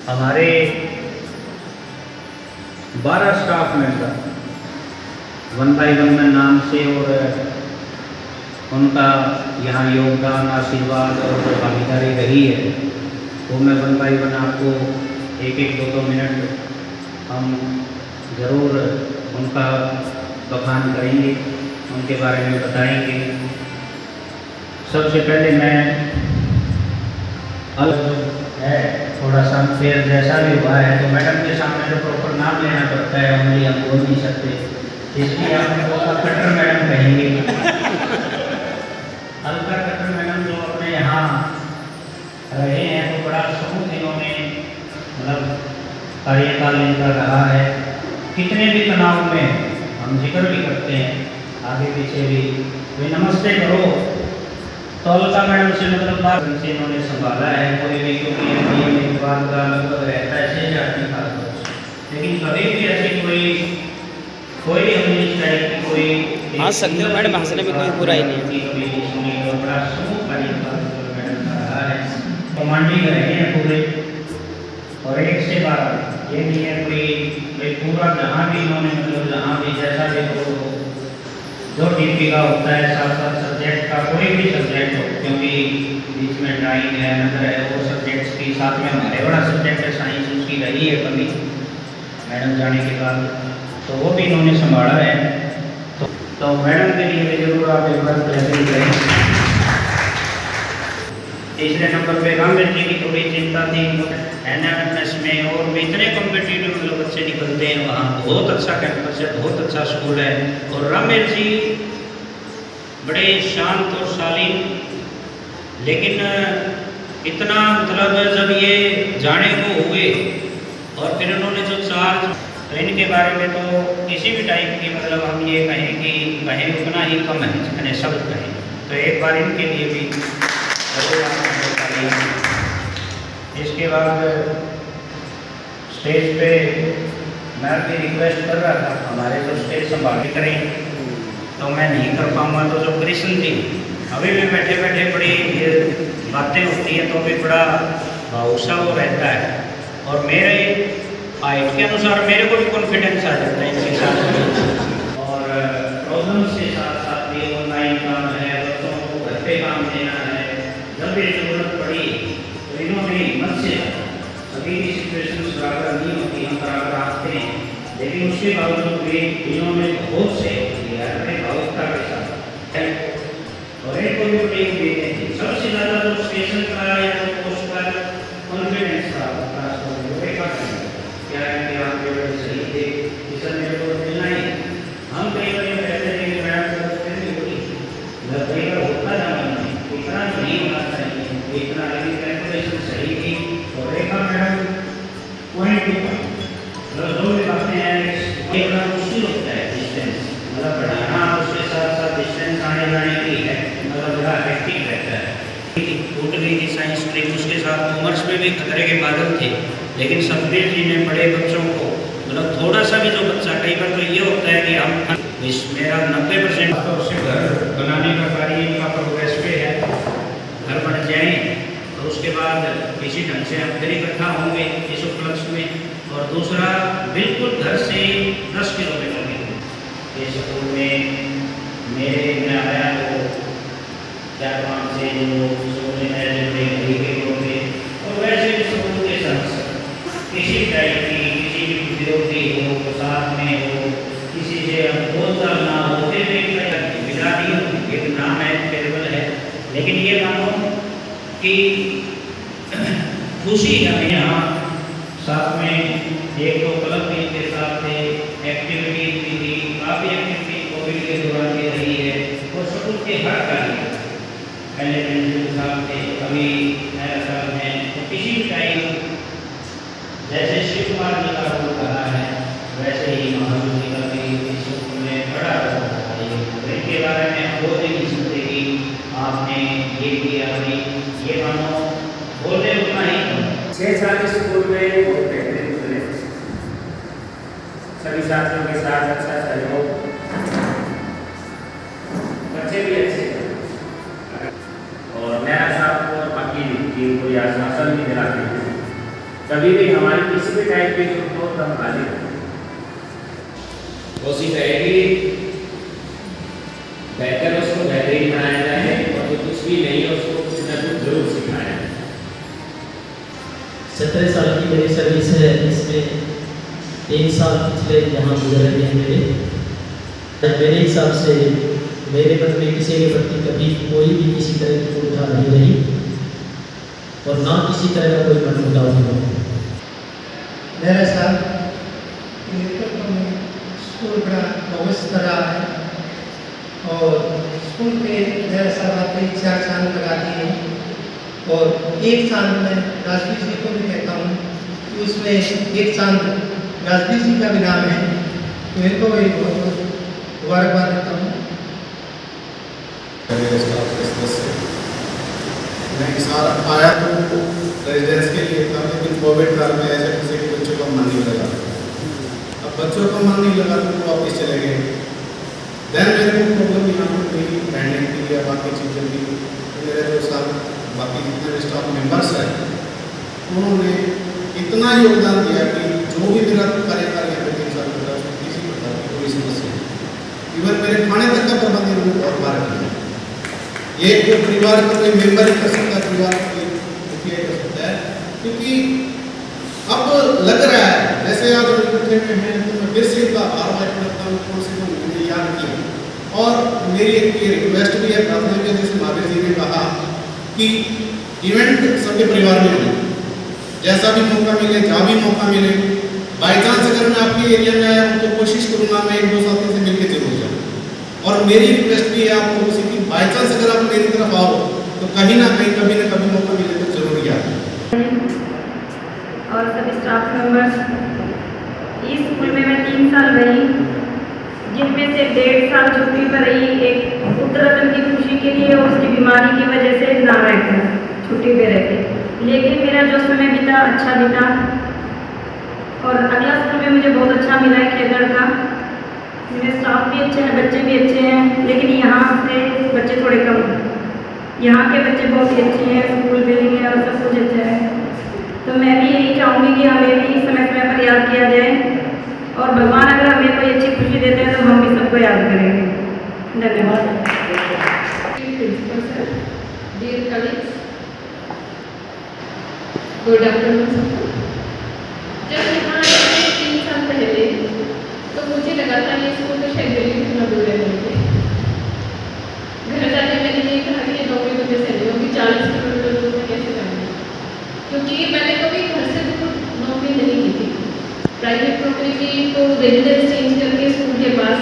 हमारे 12 staff member 1 bye 1 में नाम से और उनका यहाँ योगदान, आशीर्वाद और जो भागीदारी रही है वो मैं 1 बाय 1 आपको एक 2 मिनट हम ज़रूर उनका बखान करेंगे, उनके बारे में बताएंगे। सबसे पहले मैं है थोड़ा सा फेयर जैसा भी हुआ है तो मैडम के सामने तो प्रॉपर नाम लेना पड़ता है, ओनली हम बोल नहीं सकते, इसलिए हम अलका खट्टर मैडम कहेंगे। अलका खट्टर मैडम जो अपने यहाँ रहे हैं तो बड़ा समूह इन्होंने मतलब कार्यकाल इनका रहा है। कितने भी तनाव में हम जिक्र भी करते हैं आगे पीछे भी, वे नमस्ते करो तो अलका मैडम से मतलब बात से इन्होंने संभाला है कोई भी, क्योंकि एक बार का लगभग रहता है से जाती था, लेकिन कभी भी ऐसी कोई हमने इस टाइप की कोई हंस सकते हो मैडम, हंसने में कोई बुराई नहीं है। बड़ा समूह मैडम का रहा है, कमांडिंग रहे हैं पूरे, और 1 से 12 ये नहीं है कोई पूरा जहाँ भी इन्होंने मतलब जहाँ भी जैसा भी जो डीपी का होता है साथ साथ सब्जेक्ट का कोई भी सब्जेक्ट हो, क्योंकि बीच में ड्राइंग है नजर है वो सब्जेक्ट्स की साथ में हमारे बड़ा सब्जेक्ट है साइंस उसकी रही है कभी मैडम जाने के बाद, तो वो भी इन्होंने संभाला है। तो मैडम के लिए भी जरूर आप एक बार प्रेजेंट करें। तीसरे नंबर पे रामवीर जी की थोड़ी चिंता थी एनएमएस में, और भी इतने कॉम्पिटिटिव मतलब बच्चे निकलते हैं वहाँ, बहुत अच्छा कैंपस है, बहुत अच्छा स्कूल है। और रामवीर जी बड़े शांत और शालीन, लेकिन इतना मतलब जब ये जाने को हुए और फिर उन्होंने जो चार्ज, तो इनके बारे में तो किसी भी टाइप की मतलब हम ये कहें उतना ही कम है जितने शब्द कहें, तो एक बार इनके लिए भी इसके बाद स्टेज पे मैं भी रिक्वेस्ट कर रहा था हमारे जो स्टेज संभाल करें, तो मैं नहीं कर पाऊँगा, तो जो कृष्ण जी अभी भी बैठे बैठे बड़ी ये बातें होती हैं तो भी बड़ा भरोसा वो रहता है, और मेरे हाइट के अनुसार मेरे को भी कॉन्फिडेंस आ जाता है इनके साथ। और प्रॉब्लम्स के साथ साथ भी ऑनलाइन काम है, बच्चों को घर पे काम देना है, जब भी जरूरत पड़ी तो इन्होंने हिम्मत से, सभी की सिचुएशन बराबर नहीं होती, हम बराबर आते हैं, लेकिन उसके बावजूद भी इन्होंने बहुत सहयोग किया है अपने भावुकता के साथ, और एक कोई बड़ी उम्मीदें थी। सबसे ज़्यादा जो स्टेशन का या पोस्ट का कॉन्फिडेंस था क्या है कि आप जो सही थे इस मेरे को मिलना ही, हम कई बार कहते थे कि मैडम नहीं होती, कई बार होता जाना इतना नहीं होना चाहिए, इतना लेकिन कैलकुलेशन सही थी। और रेखा मैडम पॉइंट टू पॉइंट मतलब जो भी बातें हैं ये बड़ा मुश्किल होता है डिस्टेंस मतलब बढ़ाना, उसके साथ साथ डिस्टेंस आने जाने की है मतलब बड़ा इफेक्टिव रहता है। टूट गई थी साइंस स्ट्रीम, उसके साथ कॉमर्स में भी खतरे के बादल थे, लेकिन सतबीर जी ने बड़े बच्चों को मतलब थोड़ा सा भी जो बच्चा, कई बार तो ये होता है कि हम मेरा 90% तो उससे घर बनाने का कार्य इनका प्रोग्रेस पे है, घर बन जाए तो उसके बाद किसी ढंग से हम फिर इकट्ठा होंगे इस उपलक्ष्य में। और दूसरा बिल्कुल घर से 10 किलोमीटर के स्कूल में मेरे में आया तो 4-5 से जो स्कूल है और वैसे भी स्कूल के संग किसी टाइप की किसी भी विरोधी हो साथ में हो, किसी से बोलता ना हो, फिर भी बिगाड़ी एक नाम है टेबल है, लेकिन ये मानो कि खुशी है यहाँ साथ में 1-2 क्लब भी इनके साथ थे, एक्टिविटीज भी थी, काफ़ी एक्टिविटी कोविड के दौरान भी रही है, और स्कूल के हर कार्य पहले प्रिंसिपल साहब थे, अभी नया साहब हैं, तो किसी भी टाइम जैसे शिव कुमार जी का रोल रहा है वैसे ही महावीर जी का भी इस स्कूल में बड़ा रोल रहा है। तो इनके बारे में हम बोल नहीं सकते कि आपने ये किया नहीं, ये मानो बोलते उतना ही 6 साल स्कूल में बहुत बेहतरीन गुजरे, सभी साथियों के साथ अच्छा सहयोग, बच्चे भी अच्छे, और नया साहब को बाकी टीम को आश्वासन भी दिलाते हैं कभी भी हमारी किसी भी टाइप की जरूरत हो तो हम हाजिर हैं। कोशिश रहेगी बेहतर उसको बेहतरीन बनाया जाए और जो कुछ भी नहीं है उसको कुछ न कुछ जरूर सिखाया जाए। 17 साल की मेरी सर्विस है, इसमें 3 साल पिछले यहाँ गुजर गए हैं मेरे। मेरे हिसाब से मेरे मन में किसी के प्रति कभी कोई भी किसी तरह की उलझा नहीं रही और ना किसी तरह का कोई मनमुटाव हुआ। मेरे साथ नेतृत्व में स्कूल बड़ा व्यवस्थित रहा है और स्कूल के मेरे साथ आते 4 साल लगा दिए और 1 साल में राजवीर जी को भी कहता हूँ कि उसमें 1 साल राजवीर जी का भी नाम है, तो इनको भी बहुत बहुत मुबारकबाद देता हूँ। मेरे स्टाफ के सदस्य मैं इस साल आया तो रेजिडेंस के लिए था, लेकिन कोविड काल में ऐसे किसी के बच्चों का मन नहीं लगा। अब बच्चों का मन नहीं लगा तो वो वापस चले गए। देन मेरे को प्रॉब्लम यहाँ पर हुई हैंडलिंग की या बाकी चीज़ों की। तो मेरे जो साथ बाकी जितने भी स्टाफ मेंबर्स हैं उन्होंने इतना योगदान दिया कि जो भी मेरा कार्यकाल यहाँ पे 3 साल का था उसमें किसी प्रकार की कोई समस्या नहीं। इवन मेरे खाने तक का प्रबंध इन्होंने बहुत बार किया। ये जो परिवार का कोई मेंबर ही कर सकता है, परिवार का कोई मुखिया कर सकता है, क्योंकि अब लग रहा है जैसे आज हम इकट्ठे में हैं तो मैं फिर से इनका आभार व्यक्त करता हूँ कौन से मैंने याद किया। और मेरी एक ये रिक्वेस्ट भी है प्रार्थना के, जैसे महावीर जी ने कहा कि इवेंट सबके परिवार में हो, जैसा भी मौका मिले जहाँ भी मौका मिले। बाई चांस अगर मैं आपके एरिया में आया हूँ तो कोशिश करूँगा मैं 1-2 साथियों से मिलकर जरूर जाऊँ। और मेरी रिक्वेस्ट भी है आप लोगों से कि बाई चांस अगर आप मेरी तरफ आओ तो कहीं ना कहीं कभी ना कभी मौका मिले तो जरूर याद और सभी स्टाफ मेंबर्स। इस स्कूल में मैं 3 साल रही, जिनमें से 1.5 साल छुट्टी पर रही, एक पुत्ररत्न की खुशी के लिए और उसकी बीमारी की वजह से ना रहकर छुट्टी पे रहती। लेकिन मेरा जो समय बीता अच्छा बीता और अगला स्कूल में मुझे बहुत अच्छा मिला है खेदड़ का। मेरे स्टाफ भी अच्छे हैं, बच्चे भी अच्छे हैं, लेकिन यहाँ से बच्चे थोड़े कम हैं। यहाँ के बच्चे बहुत ही अच्छे हैं, स्कूल बिल्डिंग है और सब कुछ अच्छा है। तो मैं भी यही चाहूँगी कि हमें भी समय समय पर याद किया जाए और भगवान अगर हमें कोई अच्छी खुशी देते हैं तो हम भी सबको याद करेंगे। धन्यवाद। Dear colleagues, good afternoon. जब यहाँ आए थे 3 साल पहले तो मुझे लगा था ये स्कूल तो शायद दिल्ली में इतना दूर है मुझे। घर जाके मैंने ये कहा कि ये 9 बजे से नहीं होगी, 40 किलोमीटर दूर में कैसे जाऊँगी, क्योंकि मैंने कभी घर से दूर नौकरी नहीं की थी। प्राइवेट नौकरी की तो रेजिडेंस चेंज करके स्कूल के पास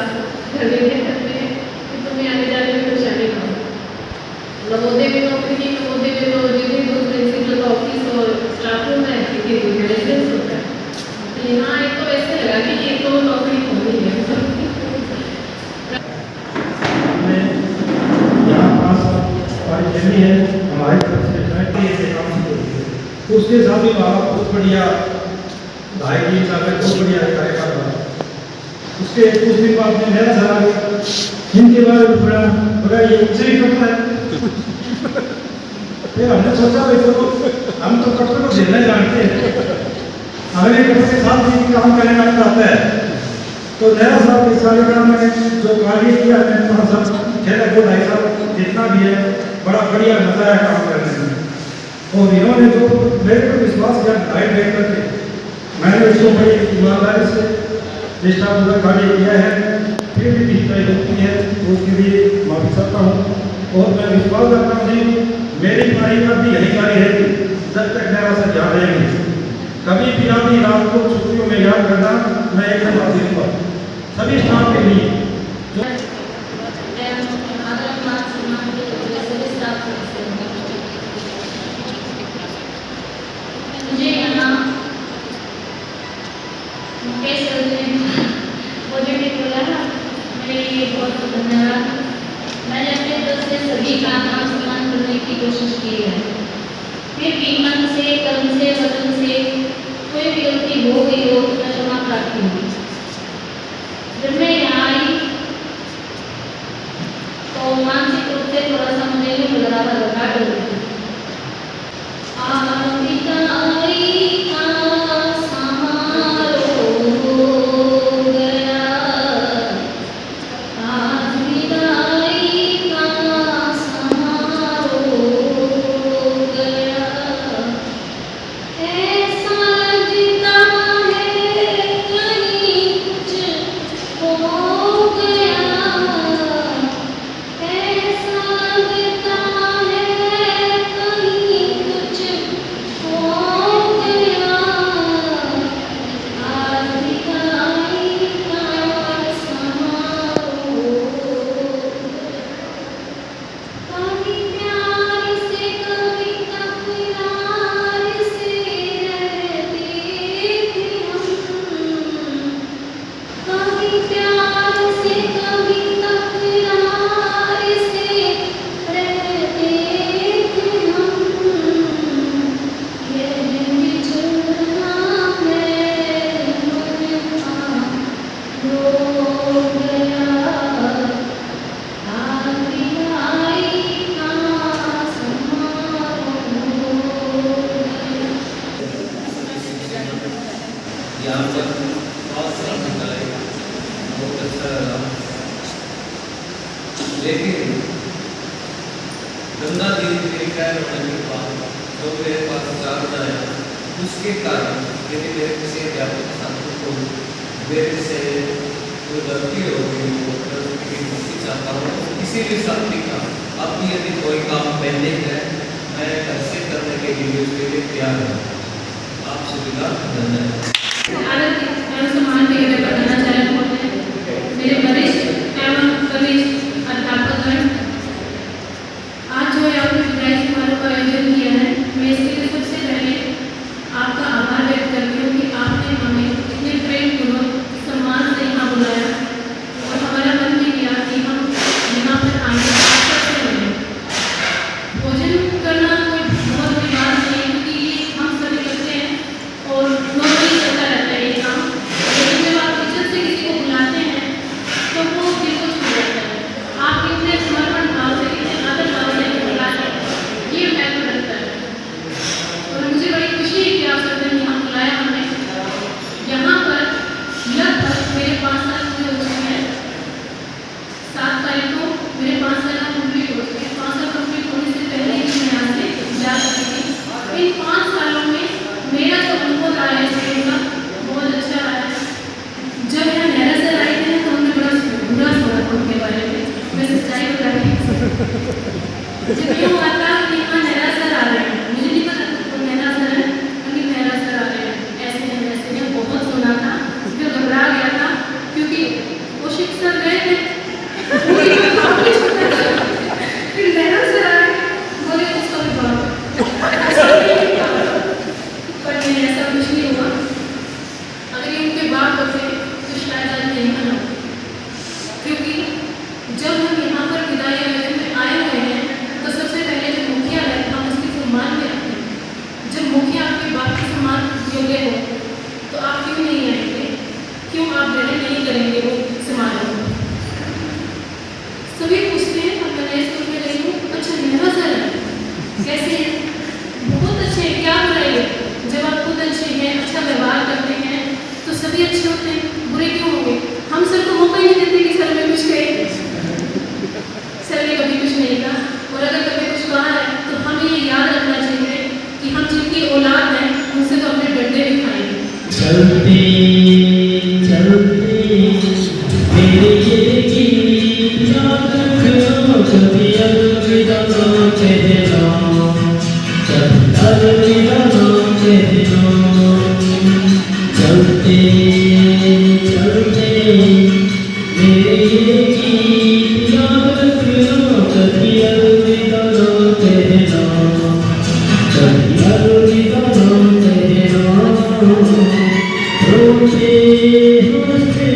घर में करते हैं कि तुम्हें आने जाने में परेशानी ना हो। नवोदय में नौकरी की, नवोदय में तो जितने दो प्रिंसिपल का ऑफिस और स्टाफ रूम है, क्योंकि रेजिडेंस होता है। तो यहाँ एक तो ऐसे लगा कि ये तो नौकरी हो गई है। यहाँ पास हमारी फैमिली है, हमारे तरफ से काम शुरू हुई है। उसके साथ भी बाबा बहुत बढ़िया 2.5-3 साल में बहुत बढ़िया कार्यकाल रहा। उसके कुछ दिन बाद में मेरा सवाल इनके बारे में बड़ा ये उनसे भी कटता है। फिर हमने सोचा भाई चलो हम तो कटने को झेलना जानते हैं, हमें कटने के साथ भी काम करने का आता है। तो नया साल इस साल का मैंने जो कार्य किया है थोड़ा सा 6-2.5 साल जितना भी है बड़ा बढ़िया मजा है काम करने में। और इन्होंने जो मेरे पर विश्वास किया गाइड देख करके, मैंने उसको बड़ी ईमानदारी से निष्ठा पूरा कार्य किया है। फिर भी ठीक होती है तो उसके लिए माफी चाहता हूँ और मैं विश्वास करता हूँ जी मेरी पारी का भी यही कार्य है जब तक मेरा से ध्यान रहेंगे। कभी भी आधी रात को छुट्टियों में याद करना मैं एकदम हाजिर हूँ सभी स्टाफ के लिए। मुझे यहाँ मुकेश सर ने पॉजिटिव बोला था, मेरे लिए बहुत धन्यवाद। मैंने अपने तरफ से सभी काम सम्मान करने की कोशिश की है, फिर भी मन से, कर्म से, वचन से कोई भी गलती हो गई हो तो मैं क्षमा प्रार्थी हूँ। जब मैं यहाँ आई तो मानसिक रूप से थोड़ा सा मुझे नहीं लग रहा था, घबराहट हो रही थी। लेकिन गंगा देवी मेरी पैर होने के बाद जो मेरे पास जागता है उसके कारण यदि मेरे किसी अध्यापक छात्र को मेरे से कोई गलती हो गई वो गलती की माफी चाहता हूँ। किसी भी छात्री का अपनी यदि कोई काम पेंडिंग है मैं घर से करने के लिए उसके लिए तैयार हूँ। आपसे विदा, धन्यवाद। सम्मान के लिए बताना चाहे मेरे वरिष्ठ एवं कनिष्ठ अध्यापकगण, आज जो है आपने विदाई समारोह का आयोजन किया है, मैं इसके लिए सबसे पहले आपका आभार व्यक्त करती हूँ कि आपने हमें इतने प्रेमपूर्वक सम्मान से यहाँ बुलाया और हमारा मन भी किया कि हम यहाँ पर आएंगे सबसे पहले। भोजन करना कोई बहुत बड़ी बात नहीं है क्योंकि ये हम सभी करते हैं और नॉर्मली चलता रहता है ये काम, लेकिन जब आप इज्जत से किसी को बुलाते हैं तो वो दिल को छू जाता है। आप कितने समर्पण भाव से, कितने आदर भाव से बुलाते हैं, ये महत्व रखता है। और मुझे बड़ी खुशी है कि आप सबने यहाँ बुलाया हमें। यहाँ पर लगभग मेरे 5 साल पूरे हो चुके हैं। 7 तारीख को मेरे 5 साल कंप्लीट हो चुके हैं। 5 साल कंप्लीट होने से पहले ही मैं यहाँ से जा चुकी थी। इन 5 सालों में मेरा जो अनुभव रहा है स्कूल का बहुत अच्छा रहा है। जब यहाँ नहरा सर आए थे तो हमने बड़ा बुरा सुना था उनके बारे में, मैं सच्चाई बता रही हूँ। जब ये हुआ था कि यहाँ नहरा सर आ रहे हैं, मुझे नहीं पता तो नहरा सर है, क्योंकि नहरा सर आ रहे हैं, ऐसे हैं वैसे हैं, बहुत सुना था, फिर घबरा गया था क्योंकि वो शिक्षक गए थे फिर नहरा सर आए बोले उसका भी बात पर नहीं, ऐसा कुछ नहीं हुआ। अगर ये उनके बाप होते तो शायद आज नहीं बना, क्योंकि जब हम यहाँ पर विदाई आयोजन में आए हुए हैं तो सबसे पहले जो मुखिया है हम उसके सम्मान में रखते हैं। जब मुखिया आपके बाप के सम्मान योग्य हो तो आप क्यों नहीं आएंगे, क्यों आप ग्रहण नहीं करेंगे वो समारोह। सभी पूछते हैं अब मैं नए स्कूल में गई हूँ, अच्छा नहरा सर है कैसे हैं, बहुत अच्छे हैं, क्या बुराई है। जब आप खुद अच्छे हैं, अच्छा व्यवहार करते हैं तो सभी अच्छे होते हैं, बुरे क्यों होंगे। हम सर को मौका ही नहीं देते कि सर में कुछ कहे, सर ने कभी कुछ नहीं कहा, और अगर कभी कुछ कहा है तो हमें ये याद रखना चाहिए कि हम जिनकी औलाद हैं उनसे तो अपने डंडे भी खाएंगे। चलते चलते मेरे ये गीत याद रखना, कभी अलविदा ना कहना, कभी अलविदा ना कहना। चलते चलते मेरे ये गीत याद रखना, कभी अलविदा ना कहना, कभी अलविदा ना कहना। रोते हंसते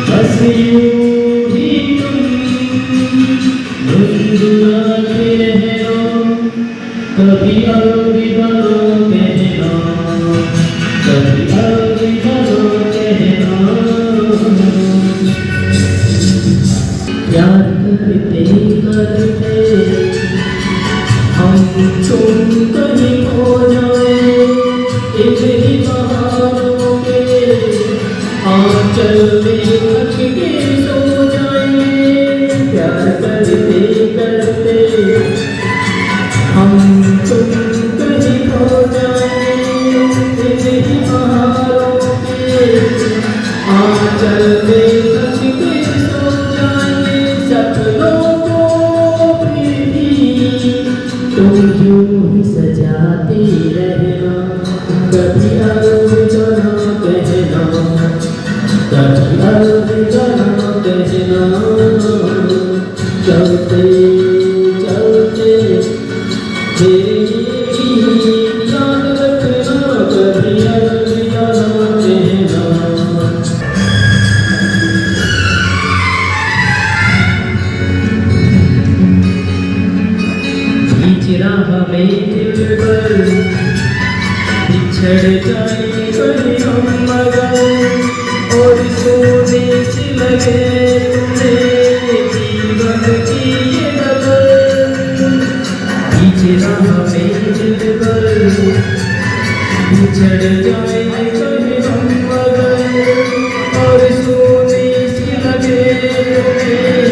बस यूं ही तुम गुनगुनाते रहना, कभी अलविदा ना कहना, कभी अलविदा ना कहना। प्यार करते करते हम तुम कहीं खो जाए, एक ही बहारों के आंचल में रख के सो जाए। प्यार करते करते हम तुम कहीं खो जाए, एक ही बहारों के आंचल में रख के सो जाए। सपनों को भी तुम यूं ही सजाते रहना, कभी अलविदा ना कहना, कभी अलविदा ना कहना। चलते चलते मेरे गीत याद रखना, कभी अलविदा ना कहना। बीच राह में दिलबर बिछड़ जाए कहीं हम मगर, और सोने से लगे तुम्हें जीवन की ये डगर। बीच राह में दिलबर बिछड़ जाए कहीं हम मगर, और सोने से लगे तुम्हें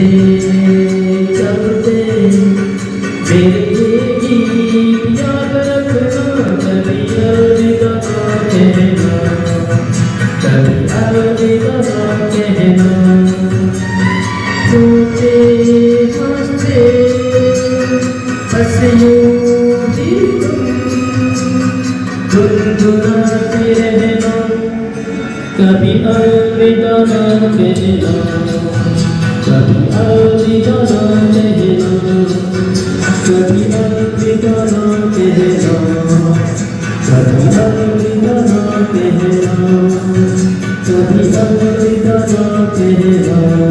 चलते चलते मेरे ये गीत याद रखना, कभी अलविदा ना कहना, कभी अलविदा ना कहना। रोते हंसते बस यूं ही गुनगुनाते रहना, कभी अलविदा ना कहना, कभी अलविदा ना कहना, कभी अलविदा ना कहना, कभी अलविदा ना कहना, कभी अलविदा ना कहना।